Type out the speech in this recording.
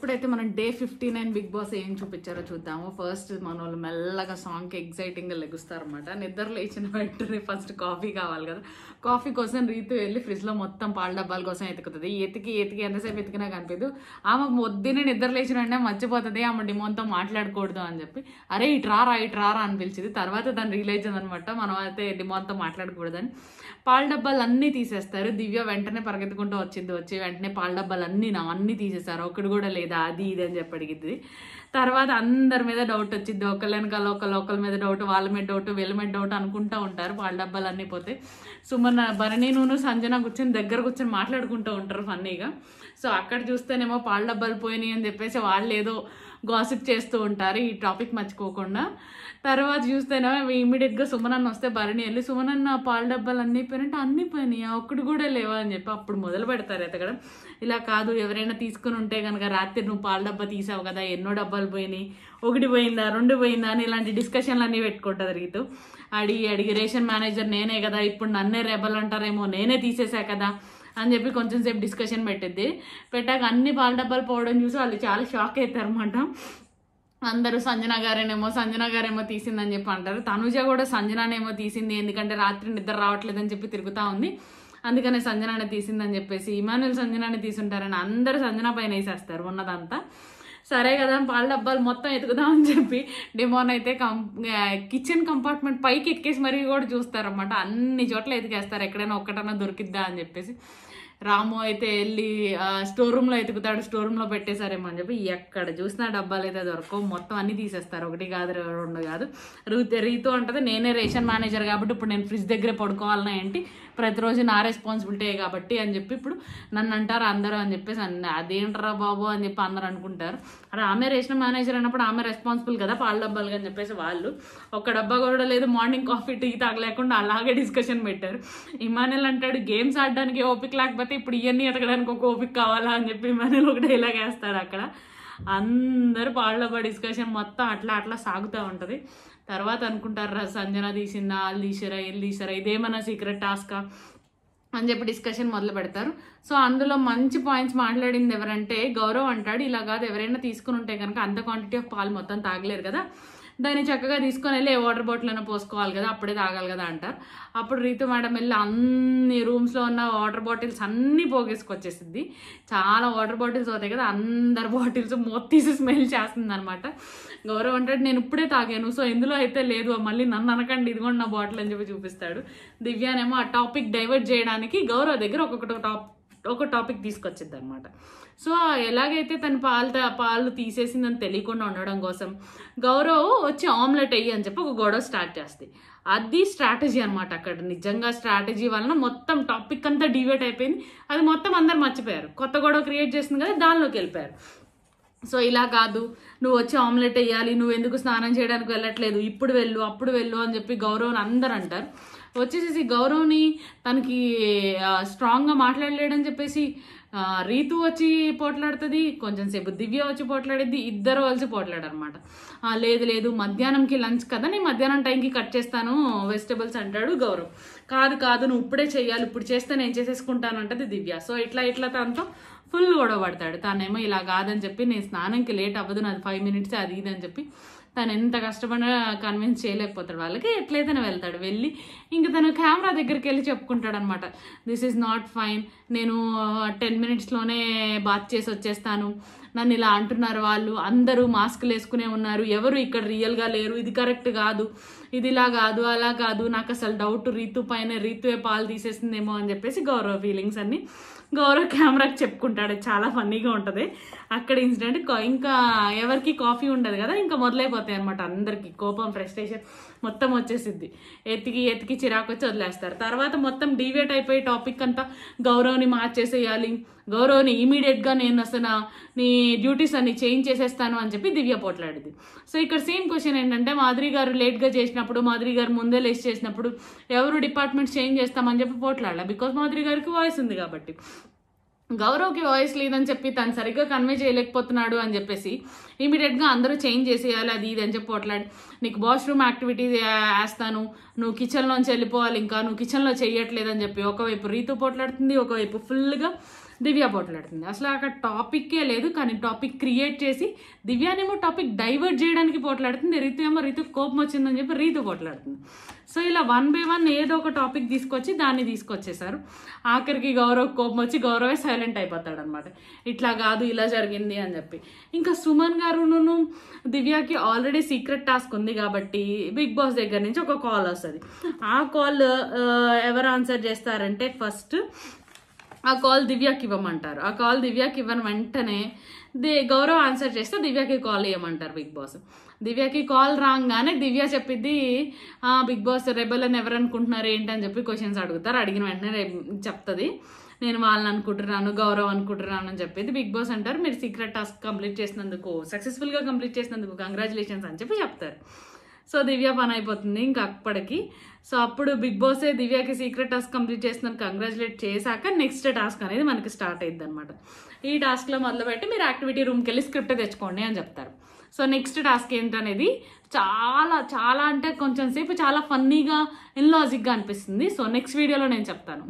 ఇప్పుడైతే మనం day 59 big boss ఏం చూపించారో చూద్దాము. ఫస్ట్ మన వాళ్ళు మెల్లగా సాంగ్కి ఎగ్జైటింగ్గా లెగుస్తారనమాట. నిద్ర లేచిన వెంటనే ఫస్ట్ కాఫీ కావాలి కదా. కాఫీ కోసం రీతు వెళ్ళి ఫ్రిడ్జ్లో మొత్తం పాల డబ్బాల కోసం ఎతుకుతుంది. ఎతికి ఎంతసేపు ఎతికినా కనిపించదు. ఆమె పొద్దున్నే నిద్ర లేచిన వెంటనే మర్చిపోతుంది ఆమె డిమోన్తో మాట్లాడకూడదు అని చెప్పి. అరే ఇట్రారా అని పిలిచింది. తర్వాత దాన్ని రియలైజ్ అనమాట మనం అయితే డిమోన్తో మాట్లాడకూడదని. పాల డబ్బాలు అన్నీ తీసేస్తారు. దివ్య వెంటనే పరిగెత్తుకుంటూ వచ్చి వెంటనే పాల డబ్బాలు అన్నీ తీసేస్తారు. ఒకటి కూడా లేదా అది ఇది అని చెప్పి అడిగింది. తర్వాత అందరి మీద డౌట్ వచ్చింది. ఒకళ్ళ వెనకాల ఒకళ్ళ మీద డౌట్, వాళ్ళ మీద డౌట్, వీళ్ళ మీద డౌట్ అనుకుంటూ ఉంటారు. పాల డబ్బాలు అన్నీ పోతే సుమన్ భరణి సంజన దగ్గర కూర్చొని మాట్లాడుకుంటూ ఉంటారు ఫన్నీగా. సో అక్కడ చూస్తేనేమో పాల డబ్బాలు పోయినాయి అని చెప్పేసి వాళ్ళు ఏదో గాసిప్ చేస్తూ ఉంటారు ఈ టాపిక్ మర్చిపోకుండా. తర్వాత చూస్తేనేమో ఇమీడియట్గా సుమనన్న వస్తే భరణి వెళ్ళి సుమనన్న పాల డబ్బాలు అన్నీ పోయినట్టు అన్నీ పోయినాయి ఒక్కటి కూడా లేవా అని చెప్పి అప్పుడు మొదలు పెడతారు ఎతకడం. ఇలా కాదు, ఎవరైనా తీసుకుని ఉంటే కనుక రాత్రి నువ్వు పాల డబ్బా తీసావు కదా, ఎన్నో డబ్బాలు పోయినాయి, ఒకటి పోయిందా 2 పోయిందా అని ఇలాంటి డిస్కషన్లు అన్నీ పెట్టుకుంటుంది రీతు. అడిగి రేషన్ మేనేజర్ నేనే కదా, ఇప్పుడు నన్నే రెబల్ అంటారేమో, నేనే తీసేసా కదా అని చెప్పి కొంచెం సేపు డిస్కషన్ పెట్టాక అన్ని పాల డబ్బాలు పోవడం చూసి వాళ్ళు చాలా షాక్ అవుతారు అనమాట. అందరూ సంజన గారేమో తీసిందని చెప్పి అంటారు. తనుజ కూడా సంజనానేమో తీసింది, ఎందుకంటే రాత్రి నిద్ర రావట్లేదని చెప్పి తిరుగుతూ ఉంది, అందుకనే సంజనానే తీసిందని చెప్పేసి. ఇమానుయల్ సంజనానే తీసుంటారని అందరూ సంజన పైన వేసేస్తారు ఉన్నదంతా. సరే కదా పాల డబ్బాలు మొత్తం ఎతుకుదామని చెప్పి డిమోన్ అయితే కిచెన్ కంపార్ట్మెంట్ పైకి ఎక్కేసి మరీ కూడా చూస్తారన్నమాట. అన్ని చోట్ల ఎతికేస్తారు ఎక్కడైనా ఒక్కటన్నా దొరికిద్దా అని చెప్పేసి. రాము అయితే వెళ్ళి స్టోర్ రూమ్లో ఎతుకుతాడు, స్టోర్ రూమ్లో పెట్టేశారేమో అని చెప్పి. ఎక్కడ చూసినా డబ్బాలు అయితే దొరకవు, మొత్తం అన్నీ తీసేస్తారు. 1 కాదు 2 కాదు. రీతు అంటది నేనే రేషన్ మేనేజర్ కాబట్టి ఇప్పుడు నేను ఫ్రిడ్జ్ దగ్గరే పడుకోవాలన్నా ఏంటి, ప్రతిరోజు నా రెస్పాన్సిబిలిటీ కాబట్టి అని చెప్పి ఇప్పుడు నన్ను అంటారు అందరూ అని చెప్పేసి. అదేంటరా బాబు అని చెప్పి అందరూ అనుకుంటారు. అరే ఆమె రేషన్ మేనేజర్ అన్నప్పుడు ఆమె రెస్పాన్సిబుల్ కదా పాల డబ్బాలు అని చెప్పేసి వాళ్ళు. ఒక డబ్బా కూడా లేదు, మార్నింగ్ కాఫీ టీ తాగలేకుండా అలాగే డిస్కషన్ పెట్టారు. ఇమానుయల్ అంటాడు గేమ్స్ ఆడడానికి ఓపిక లేకపోతే ఇప్పుడు ఇవన్నీ ఎతకడానికి ఒక ఓపిక కావాలా అని చెప్పి ఇమానుయల్ ఒక డైలాగ్ వేస్తాడు అక్కడ. అందరూ పాల డబ్బా డిస్కషన్ మొత్తం అట్లా సాగుతూ ఉంటుంది. తర్వాత అనుకుంటారు సంజన తీసిందా, వాళ్ళు తీసారా, వీళ్ళు తీసారా, ఇదేమన్నా సీక్రెట్ టాస్కా అని చెప్పి డిస్కషన్ మొదలు పెడతారు. సో అందులో మంచి పాయింట్స్ మాట్లాడింది ఎవరంటే గౌరవ్ అంటాడు, ఇలా కాదు ఎవరైనా తీసుకుని ఉంటే కనుక అంత క్వాంటిటీ ఆఫ్ పాలు మొత్తం తాగలేరు కదా, దాన్ని చక్కగా తీసుకొని వెళ్ళి వాటర్ బాటిల్ అయినా పోసుకోవాలి కదా, అప్పుడే తాగాలి కదా అంటారు. అప్పుడు రీతు మేడం వెళ్ళి అన్ని రూమ్స్లో ఉన్న వాటర్ బాటిల్స్ అన్నీ పోగేసుకొచ్చేసింది. చాలా వాటర్ బాటిల్స్ అవుతాయి కదా, అందరు బాటిల్స్ తీసి స్మెల్ చేస్తుంది అనమాట. గౌరవ్ అంటాడు నేను ఇప్పుడే తాగాను, సో ఇందులో అయితే లేదు, మళ్ళీ నన్ను అనకండి ఇదిగోండి నా బాటిల్ అని చెప్పి చూపిస్తాడు. దివ్యానేమో ఆ టాపిక్ డైవర్ట్ చేయడానికి గౌరవ్ దగ్గర ఒక టాపిక్ తీసుకొచ్చిద్ది అనమాట. సో ఎలాగైతే తన పాలు తీసేసిందని తెలియకుండా ఉండడం కోసం గౌరవ్ వచ్చి ఆమ్లెట్ అయ్యి అని చెప్పి ఒక గొడవ స్టార్ట్ చేస్తాయి. అది స్ట్రాటజీ అనమాట. అక్కడ నిజంగా స్ట్రాటజీ వలన మొత్తం టాపిక్ అంతా డివేట్ అయిపోయింది. అది మొత్తం అందరు మర్చిపోయారు. కొత్త గొడవ క్రియేట్ చేసింది కదా, దానిలోకి వెళ్ళిపోయారు. సో ఇలా కాదు, నువ్వు వచ్చి ఆమ్లెట్ వేయాలి, నువ్వు ఎందుకు స్నానం చేయడానికి వెళ్ళట్లేదు, ఇప్పుడు వెళ్ళు అప్పుడు వెళ్ళు అని చెప్పి గౌరవ్ని అందరు అంటారు. వచ్చేసేసి గౌరవ్ని తనకి స్ట్రాంగ్గా మాట్లాడలేడని చెప్పేసి రీతు వచ్చి పోట్లాడుతుంది, కొంచెం సేపు దివ్య వచ్చి పోట్లాడిద్ది, ఇద్దరు కలిసి పోట్లాడనమాట. లేదు మధ్యాహ్నంకి లంచ్ కదా, నేను మధ్యాహ్నం టైంకి కట్ చేస్తాను వెజిటబుల్స్ అంటాడు గౌరవ్. కాదు నువ్వు ఇప్పుడే చెయ్యాలి, ఇప్పుడు చేస్తే నేను చేసేసుకుంటాను అంటది దివ్య. సో ఇట్లా తనతో ఫుల్ గొడవ పడతాడు. తనేమో ఇలా కాదని చెప్పి నేను స్నానంకి లేట్ అవ్వదు, నాది 5 minutes అది ఇది అని చెప్పి తను ఎంత కష్టపడినా కన్విన్స్ చేయలేకపోతాడు వాళ్ళకి. ఎట్లయితేనే వెళ్తాడు. వెళ్ళి ఇంక తను కెమెరా దగ్గరికి వెళ్ళి చెప్పుకుంటాడు అనమాట, దిస్ ఈజ్ నాట్ ఫైన్, నేను 10 minutesలోనే బాత్ చేసి వచ్చేస్తాను, నన్ను ఇలా అంటున్నారు వాళ్ళు, అందరూ మాస్కులు వేసుకునే ఉన్నారు, ఎవరు ఇక్కడ రియల్గా లేరు, ఇది కరెక్ట్ కాదు, ఇది ఇలా కాదు అలా కాదు, నాకు అసలు డౌట్ రీతు పైన, రీతువే పాలు తీసేసిందేమో అని చెప్పేసి గౌరవ్ ఫీలింగ్స్ అన్ని గౌరవ్ కెమెరాకి చెప్పుకుంటాడు. చాలా ఫన్నీగా ఉంటుంది అక్కడ ఇన్సిడెంట్. ఇంకా ఎవరికి కాఫీ ఉండదు కదా, ఇంకా మొదలైపోతాయి అనమాట. అందరికి కోపం ఫ్రస్ట్రేషన్ మొత్తం వచ్చేసిద్ది. ఎతికి చిరాకు వచ్చి వదిలేస్తారు. తర్వాత మొత్తం డివేట్ అయిపోయి టాపిక్ అంతా గౌరవ్ని మార్చేసేయాలి, గౌరవ్ని ఇమీడియట్గా నేను అసలు నీ డ్యూటీస్ అన్ని చేంజ్ చేసేస్తాను అని చెప్పి దివ్య పోట్లాడింది. సో ఇక్కడ సేమ్ క్వశ్చన్ ఏంటంటే మాధురి గారు లేట్గా చేసినప్పుడు, మాధురి గారు ముందే లేచి చేసినప్పుడు ఎవరు డిపార్ట్మెంట్ చేంజ్ చేస్తామని చెప్పి పోట్లాడాలి, బికాస్ మాధురి గారికి వాయిస్ ఉంది కాబట్టి. గౌరవ్కి వాయిస్ లేదని చెప్పి తను సరిగ్గా కన్వే చేయలేకపోతున్నాడు అని చెప్పేసి ఇమీడియట్గా అందరూ చేంజ్ చేసేయాలి అది ఇది అని చెప్పి పోట్లాడి, నీకు వాష్రూమ్ యాక్టివిటీస్ వేస్తాను, నువ్వు కిచెన్లోంచి వెళ్ళిపోవాలి, ఇంకా నువ్వు కిచెన్లో చెయ్యట్లేదని చెప్పి ఒకవైపు రీతు పోట్లాడుతుంది, ఒకవైపు ఫుల్గా దివ్య పోట్లాడుతుంది. అసలు అక్కడ టాపిక్కే లేదు, కానీ టాపిక్ క్రియేట్ చేసి దివ్యానేమో టాపిక్ డైవర్ట్ చేయడానికి పోట్లాడుతుంది, రీతు ఏమో రీతు కోపం వచ్చిందని చెప్పి రీతు పోట్లాడుతుంది. సో ఇలా 1 by 1 ఏదో ఒక టాపిక్ తీసుకొచ్చి దాన్ని తీసుకొచ్చేసారు. ఆఖరికి గౌరవ్ కోపం వచ్చి గౌరవే సైలెంట్ అయిపోతాడు అనమాట, ఇట్లా కాదు ఇలా జరిగింది అని చెప్పి. ఇంకా సుమన్ గారును దివ్యకి ఆల్రెడీ సీక్రెట్ టాస్క్ ఉంది కాబట్టి బిగ్ బాస్ దగ్గర నుంచి ఒక కాల్ వస్తుంది. ఆ కాల్ ఎవరు ఆన్సర్ చేస్తారంటే ఫస్ట్ ఆ కాల్ దివ్యకి ఇవ్వమంటారు. ఆ కాల్ దివ్యకి ఇవ్వని వెంటనే గౌరవ్ ఆన్సర్ చేస్తే దివ్యకి కాల్ ఇవ్వమంటారు బిగ్ బాస్. దివ్యకి కాల్ రాగానే దివ్య చెప్పిద్ది బిగ్ బాస్ రెబల్ అని ఎవరు అనుకుంటున్నారు ఏంటని చెప్పి క్వశ్చన్స్ అడుగుతారు. అడిగిన వెంటనే చెప్తుంది నేను వాళ్ళని అనుకుంటున్నాను, గౌరవ్ అనుకుంటున్నాను అని చెప్పేది. బిగ్ బాస్ అంటారు మీరు సీక్రెట్ టాస్క్ కంప్లీట్ చేసినందుకు, సక్సెస్ఫుల్గా కంప్లీట్ చేసినందుకు కంగ్రాచులేషన్స్ అని చెప్పి చెప్తారు. సో దివ్య పని అయిపోతుంది ఇంకా అప్పటికి. సో అప్పుడు బిగ్ బాసే దివ్యకి సీక్రెట్ టాస్క్ కంప్లీట్ చేస్తున్నారు కంగ్రాచులేట్ చేశాక నెక్స్ట్ టాస్క్ అనేది మనకి స్టార్ట్ అయ్యిద్ది అనమాట. ఈ టాస్క్లో మొదలుపెట్టి మీరు యాక్టివిటీ రూమ్కి వెళ్ళి స్క్రిప్ట్ తెచ్చుకోండి అని చెప్తారు. సో నెక్స్ట్ టాస్క్ ఏంటనేది చాలా చాలా అంటే కొంచెం సేపు చాలా ఫన్నీగా ఇన్లాజిక్గా అనిపిస్తుంది. సో నెక్స్ట్ వీడియోలో నేను చెప్తాను.